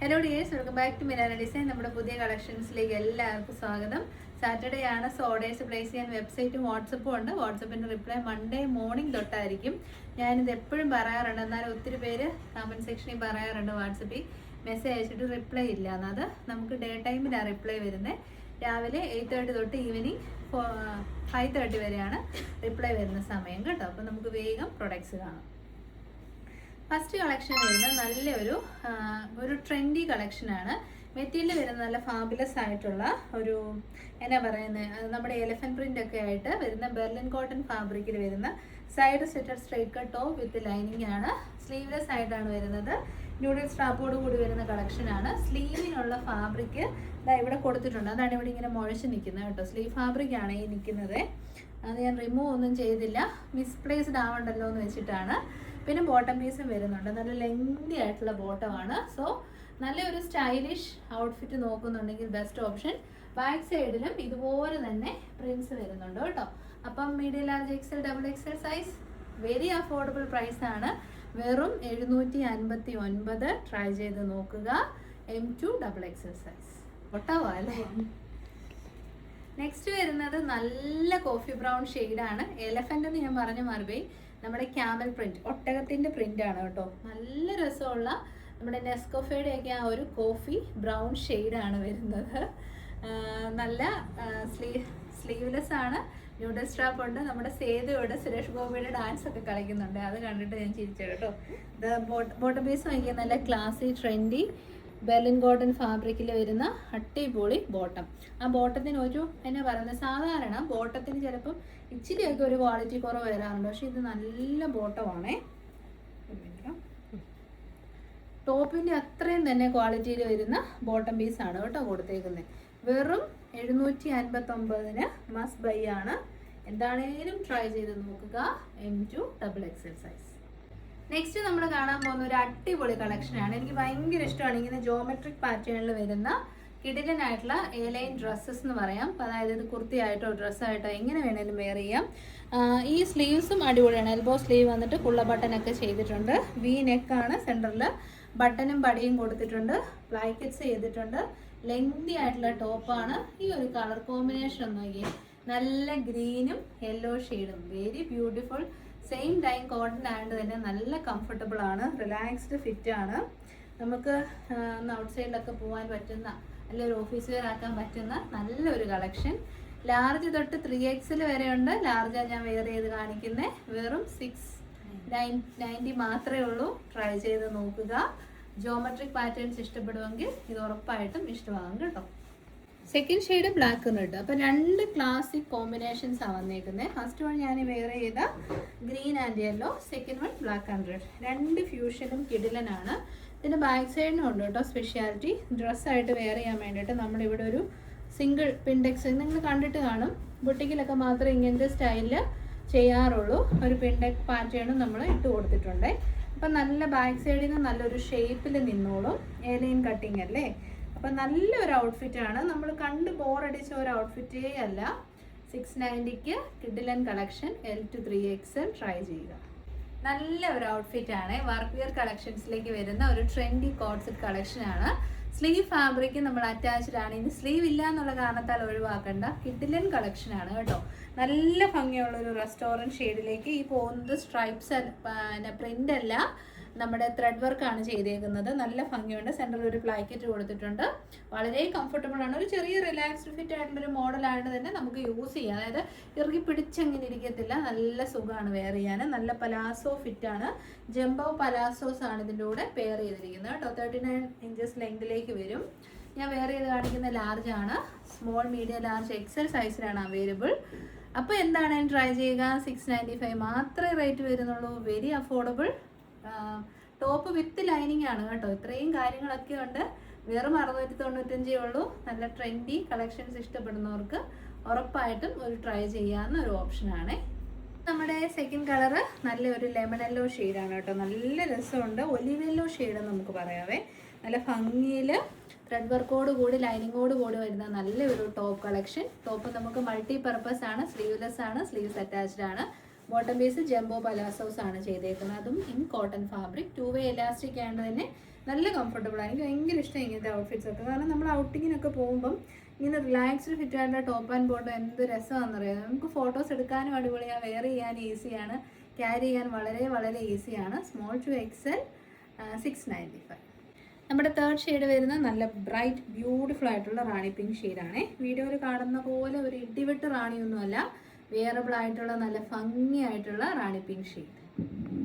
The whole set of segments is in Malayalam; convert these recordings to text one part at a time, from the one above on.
Hello dears, welcome back to Minana design. നമ്മുടെ പുതിയ കളക്ഷൻസിലേക്ക് എല്ലാവർക്കും സ്വാഗതം. സാറ്റർഡേ ആണ്, സോ ഓർഡേഴ്സ് പ്ലേസ് ചെയ്യാൻ വെബ്സൈറ്റും വാട്സപ്പും ഉണ്ട്. വാട്സപ്പിൻ്റെ റിപ്ലൈ മൺഡേ മോർണിംഗ് തൊട്ടായിരിക്കും. ഞാനിത് എപ്പോഴും പറയാറുണ്ട്, എന്നാലും ഒത്തിരി പേര് കമൻറ്റ് സെക്ഷനിൽ പറയാറുണ്ട് വാട്സപ്പിൽ മെസ്സേജ് അയച്ചിട്ട് റിപ്ലൈ ഇല്ല എന്നത്. നമുക്ക് ഡേ ടൈമിലാണ് റിപ്ലൈ വരുന്നത്. രാവിലെ 8:30 തൊട്ട് ഈവനിങ് 5:30 വരെയാണ് റിപ്ലൈ വരുന്ന സമയം കേട്ടോ. അപ്പോൾ നമുക്ക് വേഗം പ്രൊഡക്ട്സ് കാണാം. ഫസ്റ്റ് കളക്ഷൻ വരുന്നത് നല്ലൊരു ട്രെൻഡി കളക്ഷനാണ്. മെറ്റീരിയൽ വരുന്നത് നല്ല ഫാബുലസ് ആയിട്ടുള്ള ഒരു എന്നാ പറയുന്നത്, നമ്മുടെ എലഫന്റ് പ്രിന്റ് ഒക്കെ ആയിട്ട് വരുന്ന ബെർലിൻ കോട്ടൺ ഫാബ്രിക്കിൽ വരുന്ന side സെറ്റഡ് straight cut top with lining ആണ്. സ്ലീവ്ലെസ് ആയിട്ടാണ് വരുന്നത്. ന്യൂഡിൽ സ്ട്രാപ്പോട് കൂടി വരുന്ന കളക്ഷനാണ്. സ്ലീവിനുള്ള ഫാബ്രിക് ഇവിടെ കൊടുത്തിട്ടുണ്ട്. അതാണ് ഇവിടെ ഇങ്ങനെ മുഴച്ച് നിൽക്കുന്നത് കേട്ടോ. സ്ലീവ് ഫാബ്രിക് ആണ് ഈ നിൽക്കുന്നത്. അത് ഞാൻ റിമൂവ് ഒന്നും ചെയ്തില്ല, മിസ്പ്ലേസ്ഡ് ആവണ്ടല്ലോ എന്ന് വെച്ചിട്ടാണ്. പിന്നെ ബോട്ടം പീസും വരുന്നുണ്ട്. നല്ല ലെങ്തി ആയിട്ടുള്ള ബോട്ടമാണ്. സോ നല്ലൊരു സ്റ്റൈലിഷ് ഔട്ട്ഫിറ്റ് നോക്കുന്നുണ്ടെങ്കിൽ ബെസ്റ്റ് ഓപ്ഷൻ. ബാക്ക് സൈഡിലും ഇതുപോലെ തന്നെ പ്രിന്റ്സ് വരുന്നുണ്ട് കേട്ടോ. അപ്പം medium large XL double XL size very affordable price ആണ്. വെറും 759. ട്രൈ ചെയ്ത് നോക്കുക. M2 ഡബിൾ എക്സൽ സൈസ് ഒട്ടാവാ അല്ലേ. നെക്സ്റ്റ് വരുന്നത് നല്ല കോഫി ബ്രൗൺ ഷെയ്ഡാണ്. എലഫന്റ് എന്ന് ഞാൻ പറഞ്ഞ മറുപടി നമ്മുടെ ക്യാമൽ പ്രിന്റ്, ഒട്ടകത്തിന്റെ പ്രിന്റ് ആണ് കേട്ടോ. നല്ല രസമുള്ള നമ്മുടെ നെസ്കോഫയുടെ ഒക്കെ ആ ഒരു കോഫി ബ്രൗൺ ഷെയ്ഡാണ് വരുന്നത്. നല്ല സ്ലീവ്ലെസ് ആണ്. ന്യൂഡൽ സ്ട്രാപ്പ് ഉണ്ട്. നമ്മുടെ സേതുയോട് സുരേഷ് ഗോപിയുടെ ഡാൻസ് ഒക്കെ കളിക്കുന്നുണ്ട്. അത് കണ്ടിട്ട് ഞാൻ ചിരിച്ചു കേട്ടോ. ബോട്ടം പീസ് വാങ്ങിക്കുക നല്ല ക്ലാസി ട്രെൻഡി ബെർലിൻ കോട്ടൺ ഫാബ്രിക്കിൽ വരുന്ന അടിപൊളി ബോട്ടം. ആ ബോട്ടത്തിന് എന്നാ പറയുന്നത്, സാധാരണ ബോട്ടത്തിന് ചിലപ്പം ഇച്ചിരിയൊക്കെ ഒരു ക്വാളിറ്റി കുറവ് വരാറുണ്ട്. പക്ഷെ ഇത് നല്ല ബോട്ടമാണേ. ടോപ്പിൻ്റെ അത്രയും തന്നെ ക്വാളിറ്റിയിൽ വരുന്ന ബോട്ടം പീസാണ് കേട്ടോ കൊടുത്തേക്കുന്നത്. വെറും 759 മസ്റ്റ് ബൈ ആണ്. എന്താണേലും ട്രൈ ചെയ്ത് നോക്കുക. M2 double XL size. Next നമ്മൾ കാണാൻ പോകുന്ന ഒരു അടിപൊളി കളക്ഷനാണ്. എനിക്ക് ഭയങ്കര ഇഷ്ടമാണ് ഇങ്ങനെ ജോമെട്രിക് പാറ്റേണിൽ വരുന്ന കിടിലനായിട്ടുള്ള എലൈൻ ഡ്രസ്സസ് എന്ന് പറയാം. അതായത് ഇത് കുർത്തിയായിട്ടോ ഡ്രസ്സായിട്ടോ എങ്ങനെ വേണേലും വെയർ ചെയ്യാം. ഈ സ്ലീവ്സും അടിപൊളിയാണ്. എൽബോ സ്ലീവ് വന്നിട്ട് കുള്ള ബട്ടനൊക്കെ ചെയ്തിട്ടുണ്ട്. വി നെക്കാണ്. സെൻറ്ററിൽ ബട്ടനും പടിയും കൊടുത്തിട്ടുണ്ട്. പ്ലാക്കറ്റ്സ് ചെയ്തിട്ടുണ്ട്. ലെങ്തി ആയിട്ടുള്ള ടോപ്പാണ്. ഈ ഒരു കളർ കോമ്പിനേഷൻ നോക്കി, നല്ല ഗ്രീനും യെല്ലോ ഷെയ്ഡും, very beautiful. Same time cotton ആയതുകൊണ്ട് തന്നെ നല്ല കംഫർട്ടബിൾ ആണ്. റിലാക്സ്ഡ് ഫിറ്റ് ആണ്. നമുക്ക് ഔട്ട് സൈഡിലൊക്കെ പോകാൻ പറ്റുന്ന, അല്ലെങ്കിൽ ഒരു ഓഫീസ് വെയർ ആക്കാൻ പറ്റുന്ന നല്ലൊരു കളക്ഷൻ. ലാർജ് തൊട്ട് 3XL വരെ ഉണ്ട്. ലാർജാണ് ഞാൻ വെയർ ചെയ്ത് കാണിക്കുന്നത്. വെറും 690 മാത്രമേ ഉള്ളൂ. ട്രൈ ചെയ്ത് നോക്കുക. ജോമെട്രിക് പാറ്റേൺസ് ഇഷ്ടപ്പെടുമെങ്കിൽ ഇത് ഉറപ്പായിട്ടും ഇഷ്ടമാകും കേട്ടോ. സെക്കൻഡ് ഷെയ്ഡ് ബ്ലാക്ക് ഉണ്ട് കേട്ടോ. അപ്പോൾ രണ്ട് ക്ലാസിക് കോമ്പിനേഷൻസ് ആണ് വന്നേക്കുന്നത്. ഫസ്റ്റ് വൺ ഞാൻ വെയർ ചെയ്ത green and yellow, second one black and red. രണ്ട് ഫ്യൂഷനും കിടിലനാണ്. ഇതിൻ്റെ ബാക്ക് സൈഡിനും ഉണ്ട് കേട്ടോ സ്പെഷ്യാലിറ്റി. ഡ്രസ്സായിട്ട് വെയർ ചെയ്യാൻ വേണ്ടിയിട്ട് നമ്മളിവിടെ ഒരു സിംഗിൾ പിൻഡെക്സ് നിങ്ങൾ കണ്ടിട്ട് കാണും. ബുട്ടിക്കിലൊക്കെ മാത്രമേ ഇങ്ങനത്തെ സ്റ്റൈലിൽ ചെയ്യാറുള്ളൂ. ഒരു പിൻഡെക് പാറ്റേണും നമ്മൾ ഇട്ട് കൊടുത്തിട്ടുണ്ട്. അപ്പം നല്ല ബാക്ക് സൈഡിൽ നിന്ന് നല്ലൊരു ഷേപ്പിൽ നിന്നോളും. എലൈൻ കട്ടിങ് അല്ലേ. അപ്പം നല്ലൊരു ഔട്ട്ഫിറ്റാണ്. നമ്മൾ കണ്ട് ബോറടിച്ച ഒരു ഔട്ട്ഫിറ്റേ അല്ല. 690 കിഡിലൻ collection. L to 3XL try ചെയ്യുക. നല്ല ഒരു ഔട്ട്ഫിറ്റാണ്. വർക്ക് വെയർ കളക്ഷൻസിലേക്ക് വരുന്ന ഒരു ട്രെൻഡി കോട്ട് സെറ്റ് കളക്ഷനാണ്. സ്ലീവ് ഫാബ്രിക് നമ്മൾ അറ്റാച്ച്ഡ് ആണ്. ഇനി സ്ലീവ് ഇല്ല എന്നുള്ള കാരണത്താൽ ഒഴിവാക്കേണ്ട കിഡിലൻ കളക്ഷനാണ് കേട്ടോ. നല്ല ഭംഗിയുള്ളൊരു റെസ്റ്റോറൻറ്റ് ഷെയ്ഡിലേക്ക് ഈ പോകുന്നത് സ്ട്രൈപ്സ് പ്രിൻ്റ് അല്ല, നമ്മുടെ ത്രെഡ് വർക്കാണ് ചെയ്തേക്കുന്നത്. നല്ല ഭംഗിയുണ്ട്. സെൻറ്ററിൽ ഒരു പ്ലാക്കറ്റ് കൊടുത്തിട്ടുണ്ട്. വളരെ കംഫർട്ടബിൾ ആണ്. ഒരു ചെറിയ റിലാക്സ്ഡ് ഫിറ്റ് ആയിട്ടുള്ളൊരു മോഡലായിട്ട് തന്നെ നമുക്ക് യൂസ് ചെയ്യാം. അതായത് ഇറുകി പിടിച്ചങ്ങനെ ഇരിക്കത്തില്ല. നല്ല സുഖമാണ് വെയർ ചെയ്യാൻ. നല്ല പലാസോ ഫിറ്റാണ്. ജംബോ പലാസോസ് ആണ് ഇതിൻ്റെ കൂടെ പെയർ ചെയ്തിരിക്കുന്നത് കേട്ടോ. 39 ഇഞ്ചസ് ലെങ്തിലേക്ക് വരും. ഞാൻ വെയർ ചെയ്ത് കാണിക്കുന്ന ലാർജ് ആണ്. സ്മോൾ, മീഡിയം, ലാർജ്, എക്സൽ സൈസിലാണ് അവൈലബിൾ. അപ്പോൾ എന്താണ് ട്രൈ ചെയ്യുക. 695 മാത്രമേ റേറ്റ് വരുന്നുള്ളൂ. Very affordable. Top with lining ആണ് കേട്ടോ. ഇത്രയും കാര്യങ്ങളൊക്കെ ഉണ്ട്. വെറും 695 ഉള്ളൂ. നല്ല ട്രെൻഡി കളക്ഷൻസ് ഇഷ്ടപ്പെടുന്നവർക്ക് ഉറപ്പായിട്ടും ഒരു ട്രൈ ചെയ്യാവുന്ന ഒരു ഓപ്ഷനാണ്. നമ്മുടെ സെക്കൻഡ് കളറ് നല്ലൊരു ലെമൺ യെല്ലോ ഷെയ്ഡാണ് കേട്ടോ. നല്ല രസമുണ്ട്. ഒലിവ് യെല്ലോ ഷെയ്ഡ് നമുക്ക് പറയാവേ. നല്ല ഭംഗിയിൽ ത്രെഡ് വർക്കോട് കൂടി ലൈനിങ്ങോട് കൂടി വരുന്ന നല്ലൊരു ടോപ്പ് കളക്ഷൻ. ടോപ്പ് നമുക്ക് മൾട്ടി പർപ്പസ് ആണ്. സ്ലീവ്ലെസ് ആണ്. സ്ലീവ്സ് അറ്റാച്ച്ഡ് ആണ്. ബോട്ടം പീസ് ജംബോ പലാസോസ് ആണ് ചെയ്തേക്കുന്നത്, അതും in cotton fabric. 2 way elastic ആയതുകൊണ്ട് തന്നെ നല്ല കംഫർട്ടബിൾ ആണ്. എനിക്ക് ഭയങ്കര ഇഷ്ടം ഇങ്ങനത്തെ ഔട്ട്ഫിറ്റ്സ് ഒക്കെ. കാരണം നമ്മൾ ഔട്ടിങ്ങിനൊക്കെ പോകുമ്പം ഇങ്ങനെ റിലാക്സ്ഡ് ഫിറ്റ് ആയിട്ടുള്ള ടോപ്പ് ആൻഡ് ബോട്ടം എന്ത് രസമാണെന്നറിയാം. നമുക്ക് ഫോട്ടോസ് എടുക്കാനും അടിപൊളിയാണ്, വെയർ ചെയ്യാൻ ഈസിയാണ്, ക്യാരി ചെയ്യാൻ വളരെ വളരെ ഈസിയാണ്. Small to excel 695. നമ്മുടെ തേർഡ് ഷെയ്ഡ് വരുന്ന നല്ല ബ്രൈറ്റ് ബ്യൂട്ടിഫുൾ ആയിട്ടുള്ള റാണി പിങ്ക് ഷെയ്ഡാണ്. വീഡിയോയിൽ കാണുന്ന പോലെ ഒരു ഇടിവെട്ട് റാണിയൊന്നുമല്ല, വെയറബിൾ ആയിട്ടുള്ള നല്ല ഭംഗിയായിട്ടുള്ള റാണി പിങ്ക്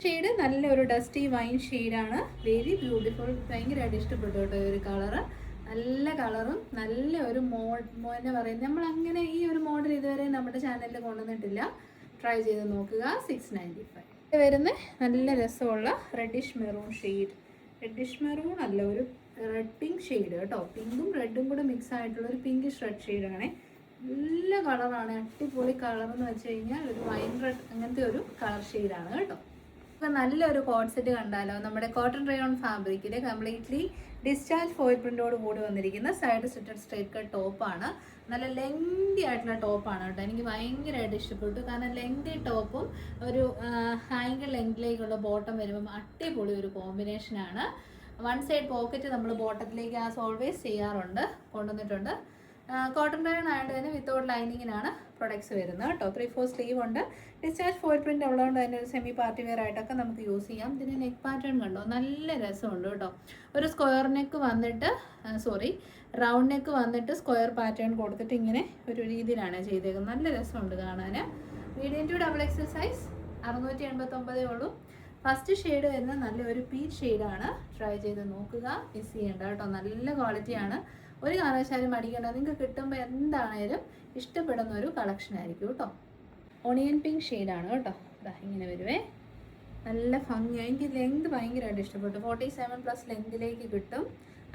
ഷെയ്ഡ് നല്ലൊരു ഡസ്റ്റി വൈൻ ഷെയ്ഡാണ്. Very beautiful. ഭയങ്കരമായിട്ട് ഇഷ്ടപ്പെട്ടു കേട്ടോ ഈ ഒരു കളറ്. നല്ല കളറും നല്ല ഒരു എന്താ പറയുക, നമ്മൾ അങ്ങനെ ഈ ഒരു മോഡൽ ഇതുവരെ നമ്മുടെ ചാനലിൽ കൊണ്ടുവന്നിട്ടില്ല. ട്രൈ ചെയ്ത് നോക്കുക. 695. വരുന്ന നല്ല രസമുള്ള reddish maroon shade. Reddish maroon അല്ല, ഒരു റെഡ് പിങ്ക് ഷെയ്ഡ് കേട്ടോ. പിങ്കും റെഡും കൂടെ മിക്സ് ആയിട്ടുള്ള ഒരു പിങ്കിഷ് റെഡ് ഷെയ്ഡാണ്. നല്ല കളറാണ്, അടിപൊളി കളർ എന്ന് വെച്ച് കഴിഞ്ഞാൽ ഒരു വൈൻ റെഡ് അങ്ങനത്തെ ഒരു കളർ ഷെയ്ഡാണ് കേട്ടോ. ഇപ്പം നല്ലൊരു കോട്ട് സെറ്റ് കണ്ടാലോ. നമ്മുടെ കോട്ടൺ റയോൺ ഫാബ്രിക്കിൽ കംപ്ലീറ്റ്ലി ഡിസ്ചാർജ് ഫോയിൽ പ്രിൻ്റോട് കൂടി വന്നിരിക്കുന്ന സൈഡ് സ്റ്റിറ്റഡ് സ്ട്രൈറ്റ് കട്ട് ടോപ്പാണ്. നല്ല ലെങ്തി ആയിട്ടുള്ള ടോപ്പാണ് കേട്ടോ. എനിക്ക് ഭയങ്കരമായിട്ട് ഇഷ്ടപ്പെട്ടു. കാരണം ലെങ്തി ടോപ്പും ഒരു ആങ്കിൾ ലെങ്തിലേക്കുള്ള ബോട്ടം വരുമ്പം അടിപൊളി ഒരു കോമ്പിനേഷനാണ്. 1 സൈഡ് പോക്കറ്റ് നമ്മൾ ബോട്ടത്തിലേക്ക് ആസ് ഓൾവേസ് ചെയ്യാറുണ്ട്, കൊണ്ടുവന്നിട്ടുണ്ട്. കോട്ടൺ റയോൺ ആയതുകൊണ്ട് തന്നെ വിത്തൗട്ട് ലൈനിങ്ങിനാണ് പ്രൊഡക്ട്സ് വരുന്നത് കേട്ടോ. 3/4 സ്ലീവ് ഉണ്ട്. ഡിസ്ചാർജ് ഫോയിൽ പ്രിൻ്റ് ഉള്ളതുകൊണ്ട് തന്നെ ഒരു സെമി പാർട്ടി വെയർ ആയിട്ടൊക്കെ നമുക്ക് യൂസ് ചെയ്യാം. ഇതിന് നെക്ക് പാറ്റേൺ കണ്ടോ, നല്ല രസമുണ്ട് കേട്ടോ. ഒരു സ്ക്വയർ നെക്ക് വന്നിട്ട് റൗണ്ട് നെക്ക് വന്നിട്ട് സ്ക്വയർ പാറ്റേൺ കൊടുത്തിട്ട് ഇങ്ങനെ ഒരു രീതിയിലാണ് ചെയ്തേക്കുന്നത്. നല്ല രസമുണ്ട് കാണാൻ. മീഡിയം ടു XXL സൈസ് 689 ഉള്ളൂ. ഫസ്റ്റ് ഷെയ്ഡ് വരുന്നത് നല്ലൊരു പീച്ച് ഷെയ്ഡാണ്. ട്രൈ ചെയ്ത് നോക്കുക, മിസ് ചെയ്യേണ്ട കേട്ടോ. നല്ല ക്വാളിറ്റിയാണ്, ഒരു കാരണവശാലും അടിക്കേണ്ട. നിങ്ങൾക്ക് കിട്ടുമ്പോൾ എന്താണേലും ഇഷ്ടപ്പെടുന്ന ഒരു കളക്ഷൻ ആയിരിക്കും കേട്ടോ. ഓണിയൻ പിങ്ക് ഷെയ്ഡാണ് കേട്ടോ. ഇങ്ങനെ വരുവേ, നല്ല ഭംഗിയാണ്. എനിക്ക് ലെങ്ത് ഭയങ്കരമായിട്ട് ഇഷ്ടപ്പെട്ടു. 47+ ലെങ്തിലേക്ക് കിട്ടും.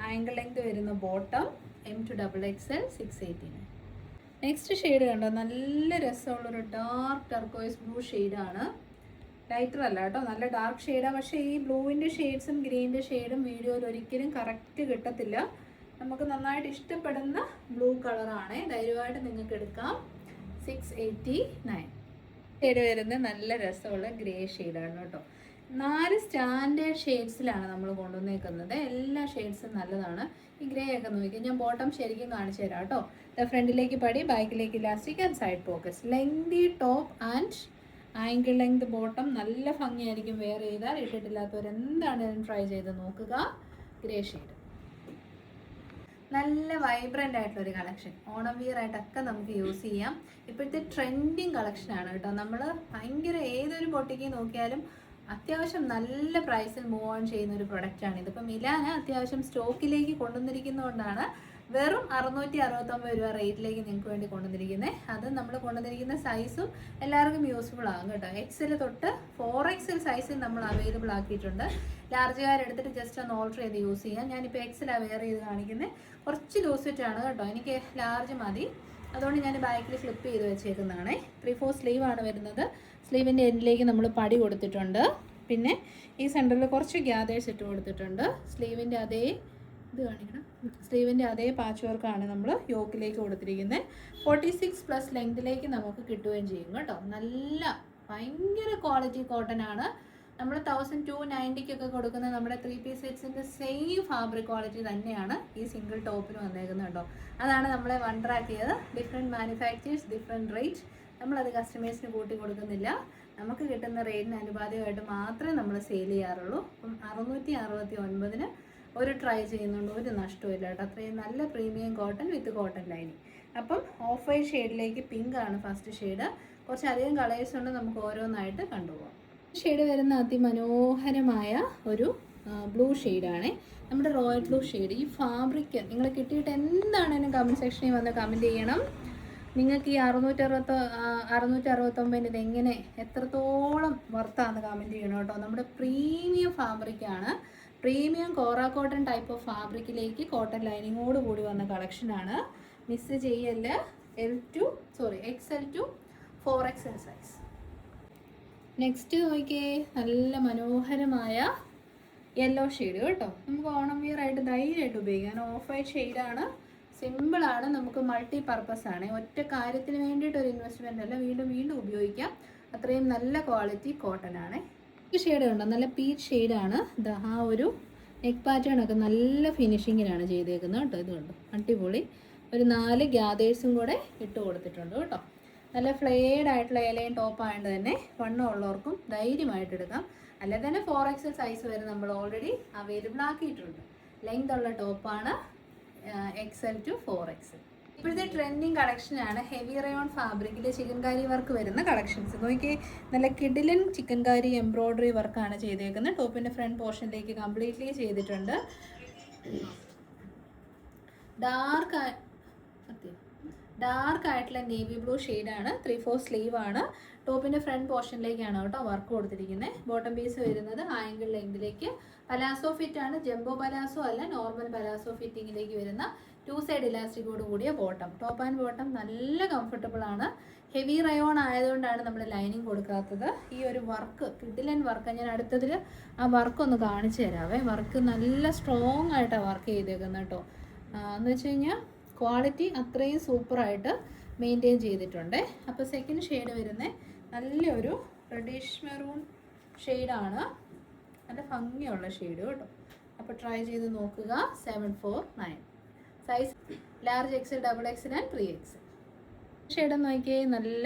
ആങ്കിൾ ലെങ്ത് വരുന്ന bottom M to XXL 689. Next shade കണ്ടോ, നല്ല രസമുള്ളൊരു ഡാർക്ക് ടർക്കോയ്സ് ബ്ലൂ ഷെയ്ഡാണ്. ലൈറ്റർ അല്ല കേട്ടോ, നല്ല ഡാർക്ക് ഷെയ്ഡാണ്. പക്ഷേ ഈ ബ്ലൂവിൻ്റെ ഷെയ്ഡ്സും ഗ്രീനിൻ്റെ ഷെയ്ഡും വീഡിയോയിൽ ഒരിക്കലും കറക്റ്റ് കിട്ടത്തില്ല. നമുക്ക് നന്നായിട്ട് ഇഷ്ടപ്പെടുന്ന ബ്ലൂ കളറാണ്. ധൈര്യമായിട്ട് നിങ്ങൾക്ക് എടുക്കാം. 689. ഷെയ്ഡ് വരുന്നത് നല്ല രസമുള്ള ഗ്രേ ഷെയ്ഡാണ് കേട്ടോ. 4 സ്റ്റാൻഡേർഡ് ഷെയ്ഡ്സിലാണ് നമ്മൾ കൊണ്ടുവന്നേക്കുന്നത്. എല്ലാ ഷെയ്ഡ്സും നല്ലതാണ്. ഈ ഗ്രേ ഒക്കെ നോക്കിയാൽ ഞാൻ ബോട്ടം ശരിക്കും കാണിച്ചു തരാം കേട്ടോ. ഫ്രണ്ടിലേക്ക് പടി, ബാക്കിലേക്ക് elastic and side pockets. Lengthy top and angle length bottom. നല്ല ഭംഗിയായിരിക്കും വെയർ ചെയ്താൽ. ഇട്ടിട്ടില്ലാത്തവർ എന്താണെങ്കിലും ട്രൈ ചെയ്ത് നോക്കുക. ഗ്രേ ഷെയ്ഡ് നല്ല വൈബ്രൻ്റ് ആയിട്ടുള്ളൊരു കളക്ഷൻ. ഓണം വിയർ ആയിട്ടൊക്കെ നമുക്ക് യൂസ് ചെയ്യാം. ഇപ്പോഴത്തെ ട്രെൻഡിങ് കളക്ഷനാണ് കേട്ടോ. നമ്മൾ ഭയങ്കര ഏതൊരു ബൊട്ടിക്ക് നോക്കിയാലും അത്യാവശ്യം നല്ല പ്രൈസിൽ മൂവ് ഓൺ ചെയ്യുന്ന ഒരു പ്രൊഡക്റ്റാണ് ഇതിപ്പോൾ. മിലാന അത്യാവശ്യം സ്റ്റോക്കിലേക്ക് കൊണ്ടുവന്നിരിക്കുന്നതുകൊണ്ടാണ് വെറും 669 രൂപ റേറ്റിലേക്ക് നിങ്ങൾക്ക് വേണ്ടി കൊണ്ടുവന്നിരിക്കുന്നത്. അത് നമ്മൾ കൊണ്ടുവന്നിരിക്കുന്ന സൈസും എല്ലാവർക്കും യൂസ്ഫുൾ ആകും കേട്ടോ. XL തൊട്ട് 4XL സൈസിൽ നമ്മൾ അവൈലബിൾ ആക്കിയിട്ടുണ്ട്. ലാർജുകാരെടുത്തിട്ട് ജസ്റ്റ് ഒന്ന് ഓൾട്ടർ ചെയ്ത് യൂസ് ചെയ്യാം. ഞാനിപ്പോൾ XL വെയർ ചെയ്ത് കാണിക്കുന്നത്. കുറച്ച് ലൂസ് ഫിറ്റാണ് കേട്ടോ. എനിക്ക് ലാർജ് മതി, അതുകൊണ്ട് ഞാൻ ബാക്കിൽ ഫ്ലിപ്പ് ചെയ്ത് വെച്ചേക്കുന്നതാണ്. 3/4 സ്ലീവ് ആണ് വരുന്നത്. സ്ലീവിൻ്റെ എൻഡിലേക്ക് നമ്മൾ പടി കൊടുത്തിട്ടുണ്ട്. പിന്നെ ഈ സെൻറ്ററിൽ കുറച്ച് ഗ്യാദേഴ്സ് ഇട്ട് കൊടുത്തിട്ടുണ്ട്. സ്ലീവിൻ്റെ അതേ സ്ലീവിൻ്റെ അതേ പാച്ച് വർക്കാണ് നമ്മൾ യോക്കിലേക്ക് കൊടുത്തിരിക്കുന്നത്. 46+ ലെങ്തിലേക്ക് നമുക്ക് കിട്ടുകയും ചെയ്യും കേട്ടോ. നല്ല ഭയങ്കര ക്വാളിറ്റി കോട്ടൺ ആണ്. നമ്മൾ 1290 കൊടുക്കുന്ന നമ്മുടെ 3 പീസ് സെറ്റ്സിൻ്റെ സെയിം ഫാബ്രിക് ക്വാളിറ്റി തന്നെയാണ് ഈ സിംഗിൾ ടോപ്പിന് വന്നേക്കുന്നത് കേട്ടോ. അതാണ് നമ്മളെ വണ്ടറാക്കിയത്. Different manufacturers, different rate. നമ്മളത് കസ്റ്റമേഴ്സിന് കൂട്ടി കൊടുക്കുന്നില്ല. നമുക്ക് കിട്ടുന്ന റേറ്റിന് അനുപാതികമായിട്ട് മാത്രമേ നമ്മൾ സെയിൽ ചെയ്യാറുള്ളൂ. അപ്പം 669 ഒരു ട്രൈ ചെയ്യുന്നുണ്ട്, ഒരു നഷ്ടവും ഇല്ല കേട്ടോ. അത്രയും നല്ല പ്രീമിയം കോട്ടൺ വിത്ത് കോട്ടൺ ലൈനിങ്. അപ്പം ഓഫ് വൈറ്റ് ഷെയ്ഡിലേക്ക് പിങ്ക് ആണ് ഫസ്റ്റ് ഷെയ്ഡ്. കുറച്ചധികം കളേഴ്സ് ഉണ്ട്, നമുക്ക് ഓരോന്നായിട്ട് കണ്ടുപോകാം. ഷെയ്ഡ് വരുന്ന അതിമനോഹരമായ ഒരു ബ്ലൂ ഷെയ്ഡാണ്, നമ്മുടെ റോയൽ ബ്ലൂ ഷെയ്ഡ്. ഈ ഫാബ്രിക് നിങ്ങൾ കിട്ടിയിട്ട് എന്താണേലും കമൻറ്റ് സെക്ഷനിൽ വന്ന് കമൻറ്റ് ചെയ്യണം. നിങ്ങൾക്ക് ഈ 669 ഇതെങ്ങനെ എത്രത്തോളം വർത്താണ് കമൻറ്റ് ചെയ്യണം കേട്ടോ. നമ്മുടെ പ്രീമിയം ഫാബ്രിക്കാണ്. Premium kora cotton type of ഫാബ്രിക്കിലേക്ക് കോട്ടൺ ലൈനിങ്ങോട് കൂടി വന്ന കളക്ഷനാണ്. മിസ് ചെയ്യല്ല. XL to 4XL size. Next നോക്കിയേ, നല്ല മനോഹരമായ യെല്ലോ ഷെയ്ഡ് കേട്ടോ. നമുക്ക് ഓണം വിയർ ആയിട്ട് ധൈര്യമായിട്ട് ഉപയോഗിക്കാം. ഓഫ് വൈറ്റ് ഷെയ്ഡാണ്, സിമ്പിളാണ്, നമുക്ക് മൾട്ടി പർപ്പസ് ആണ്. ഒറ്റ കാര്യത്തിന് വേണ്ടിയിട്ട് ഒരു ഇൻവെസ്റ്റ്മെൻ്റ് അല്ല, വീണ്ടും വീണ്ടും ഉപയോഗിക്കാം. അത്രയും നല്ല ക്വാളിറ്റി കോട്ടൺ ആണ്. ഈ ഷെയ്ഡ് ഉണ്ടോ, നല്ല പീച്ച് ഷെയ്ഡാണ്. ഇത് ആ ഒരു നെക്ക് പാറ്റേൺ ഒക്കെ നല്ല ഫിനിഷിങ്ങിലാണ് ചെയ്തേക്കുന്നത് കേട്ടോ. ഇത് കണ്ടോ, അടിപൊളി. ഒരു 4 ഗ്യാദേഴ്സും കൂടെ ഇട്ട് കൊടുത്തിട്ടുണ്ട് കേട്ടോ. നല്ല ഫ്ലെയർഡ് ആയിട്ടുള്ള എലൈൻ ടോപ്പ് ആയതുകൊണ്ട് തന്നെ വണ്ണം ഉള്ളവർക്കും ധൈര്യമായിട്ട് എടുക്കാം. അല്ലാതെ തന്നെ 4XL സൈസ് വരെ നമ്മൾ ഓൾറെഡി അവൈലബിൾ ആക്കിയിട്ടുണ്ട്. ലെങ്ത് ഉള്ള ടോപ്പാണ്, XL to 4XL. ഇപ്പോഴത്തെ ട്രെൻഡിങ് കളക്ഷനാണ് ഹെവി റയോൺ ഫാബ്രിക്കിൽ ചിക്കൻകാരി വർക്ക് വരുന്ന കളക്ഷൻസ്. നോക്കി, നല്ല കിഡിലൻ ചിക്കൻകാരി എംബ്രോയ്ഡറി വർക്കാണ് ചെയ്തേക്കുന്നത്. ടോപ്പിൻ്റെ ഫ്രണ്ട് പോർഷനിലേക്ക് കംപ്ലീറ്റ്ലി ചെയ്തിട്ടുണ്ട്. ഡാർക്ക് ആയിട്ടുള്ള നേവി ബ്ലൂ ഷെയ്ഡാണ്. 3/4 സ്ലീവ് ആണ്. ടോപ്പിൻ്റെ ഫ്രണ്ട് പോർഷനിലേക്കാണ് കേട്ടോ വർക്ക് കൊടുത്തിരിക്കുന്നത്. ബോട്ടം പീസ് വരുന്നത് ആംഗിൾ ലെങ്തിലേക്ക് പലാസോ ഫിറ്റ് ആണ്. ജംബോ പലാസോ അല്ല, നോർമൽ പലാസോ ഫിറ്റിങ്ങിലേക്ക് വരുന്ന 2 സൈഡ് ഇലാസ്റ്റിക്കോട് കൂടിയ ബോട്ടം. ടോപ്പ് ആൻഡ് ബോട്ടം നല്ല കംഫർട്ടബിൾ ആണ്. ഹെവി റയോൺ ആയതുകൊണ്ടാണ് നമ്മൾ ലൈനിങ് കൊടുക്കാത്തത്. ഈ ഒരു വർക്ക്, കിഡിലൻ വർക്ക്, ഞാൻ അടുത്തതിൽ ആ വർക്ക് ഒന്ന് കാണിച്ചു തരാവേ. വർക്ക് നല്ല സ്ട്രോങ് ആയിട്ടാണ് വർക്ക് ചെയ്തേക്കുന്നത് കേട്ടോ. എന്ന് വെച്ച് കഴിഞ്ഞാൽ ക്വാളിറ്റി അത്രയും സൂപ്പറായിട്ട് മെയിൻറ്റെയിൻ ചെയ്തിട്ടുണ്ട്. അപ്പോൾ സെക്കൻഡ് ഷെയ്ഡ് വരുന്നത് നല്ലൊരു റെഡിഷ് മെറൂൺ ഷെയ്ഡാണ്. നല്ല ഭംഗിയുള്ള ഷെയ്ഡ് കേട്ടോ. അപ്പോൾ ട്രൈ ചെയ്ത് നോക്കുക. 749 size large XL, XXL and 3XL. ഷെയ്ഡെന്ന് നോക്കിയേ, നല്ല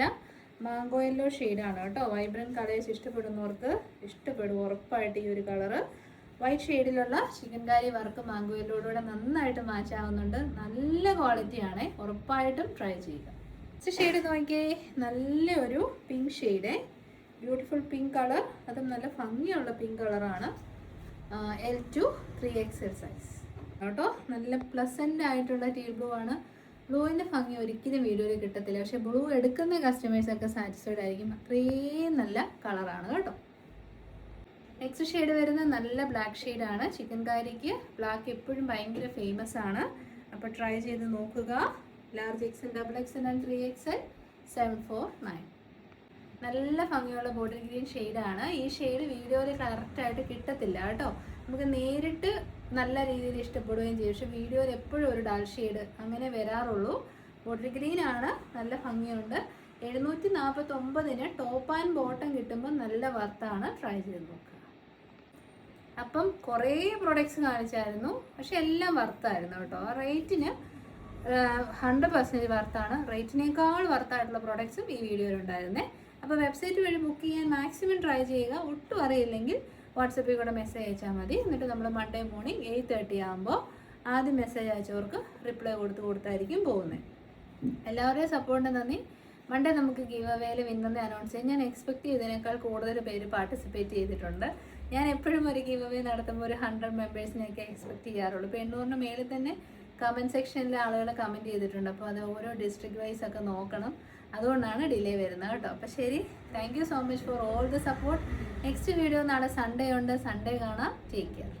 മാംഗോ യെല്ലോ ഷെയ്ഡാണ് കേട്ടോ. വൈബ്രൻറ്റ് കളേഴ്സ് ഇഷ്ടപ്പെടുന്നവർക്ക് ഇഷ്ടപ്പെടും ഉറപ്പായിട്ട് ഈ ഒരു കളറ്. വൈറ്റ് ഷെയ്ഡിലുള്ള ചിക്കൻകാരി വർക്ക് മാംഗോ യെല്ലോയുടെ നന്നായിട്ട് മാച്ച് ആവുന്നുണ്ട്. നല്ല ക്വാളിറ്റിയാണ്, ഉറപ്പായിട്ടും ട്രൈ ചെയ്യുക. നെക്സ്റ്റ് ഷെയ്ഡ് നോക്കിയേ, നല്ലൊരു pink shade, beautiful pink colour. അതും നല്ല ഭംഗിയുള്ള പിങ്ക് കളറാണ്. L to 3XL സൈസ് കേട്ടോ. നല്ല പ്ലസൻ്റ് ആയിട്ടുള്ള ടീൽ ബ്ലൂ ആണ്. ബ്ലൂവിൻ്റെ ഭംഗി ഒരിക്കലും വീഡിയോയിൽ കിട്ടത്തില്ല, പക്ഷേ ബ്ലൂ എടുക്കുന്ന കസ്റ്റമേഴ്സൊക്കെ സാറ്റിസ്ഫൈഡ് ആയിരിക്കും. അത്രയും നല്ല കളറാണ് കേട്ടോ. നെക്സ്റ്റ് ഷെയ്ഡ് വരുന്നത് നല്ല ബ്ലാക്ക് ഷെയ്ഡാണ്. ചിക്കൻകാരിക്ക് ബ്ലാക്ക് എപ്പോഴും ഭയങ്കര ഫേമസ് ആണ്. അപ്പോൾ ട്രൈ ചെയ്ത് നോക്കുക. Large XL, XXL and 3XL. 749. നല്ല ഭംഗിയുള്ള ബോട്ടിൽ ഗ്രീൻ ഷെയ്ഡാണ്. ഈ ഷെയ്ഡ് വീഡിയോയിൽ കറക്റ്റായിട്ട് കിട്ടത്തില്ല കേട്ടോ. നമുക്ക് നേരിട്ട് നല്ല രീതിയിൽ ഇഷ്ടപ്പെടുകയും ചെയ്യും, പക്ഷേ വീഡിയോയിൽ എപ്പോഴും ഒരു ഡാൾ ഷെയ്ഡ് അങ്ങനെ വരാറുള്ളൂ. ബോട്ടിൽ ഗ്രീൻ ആണ്, നല്ല ഭംഗിയുണ്ട്. 749 ടോപ്പ് ആൻഡ് ബോട്ടം കിട്ടുമ്പോൾ നല്ല വർത്താണ്. ട്രൈ ചെയ്ത് നോക്കുക. അപ്പം കുറേ പ്രൊഡക്ട്സ് കാണിച്ചായിരുന്നു, പക്ഷെ എല്ലാം വർത്തായിരുന്നു കേട്ടോ. ആ റേറ്റിന് 100% വർത്താണ്. റേറ്റിനേക്കാൾ വർത്തായിട്ടുള്ള പ്രൊഡക്ട്സും ഈ വീഡിയോയിൽ ഉണ്ടായിരുന്നേ. അപ്പോൾ വെബ്സൈറ്റ് വഴി ബുക്ക് ചെയ്യാൻ മാക്സിമം ട്രൈ ചെയ്യുക. ഒട്ടും അറിയില്ലെങ്കിൽ വാട്സപ്പിൽ കൂടെ മെസ്സേജ് അയച്ചാൽ മതി. എന്നിട്ട് നമ്മൾ മൺഡേ മോർണിംഗ് 8:30 ആകുമ്പോൾ ആദ്യം മെസ്സേജ് അയച്ചവർക്ക് റിപ്ലൈ കൊടുത്തായിരിക്കും പോകുന്നത്. എല്ലാവരുടെയും സപ്പോർട്ടിന് നന്ദി. മൺഡേ നമുക്ക് ഗീവ് അവേയിൽ വിന്നറിനെ അനൗൺസ് ചെയ്യാം. ഞാൻ എക്സ്പെക്ട് ചെയ്തതിനേക്കാൾ കൂടുതൽ പേര് പാർട്ടിസിപ്പേറ്റ് ചെയ്തിട്ടുണ്ട്. ഞാൻ എപ്പോഴും ഒരു ഗീവ് അവേ നടത്തുമ്പോൾ ഒരു 100 മെമ്പേഴ്സിനെയൊക്കെ എക്സ്പെക്ട് ചെയ്യാറുള്ളൂ. ഇപ്പോൾ 800 മേളിൽ തന്നെ കമൻറ്റ് സെക്ഷനിലെ ആളുകൾ കമൻറ്റ് ചെയ്തിട്ടുണ്ട്. അപ്പോൾ അത് ഓരോ ഡിസ്ട്രിക്ട് വൈസ് ഒക്കെ നോക്കണം, അതുകൊണ്ടാണ് ഡിലേ വരുന്നത് കേട്ടോ. അപ്പോൾ ശരി, thank you so much for all the support. Next video നാളെ സൺഡേ ഉണ്ട്, സൺഡേ കാണാം. Take care.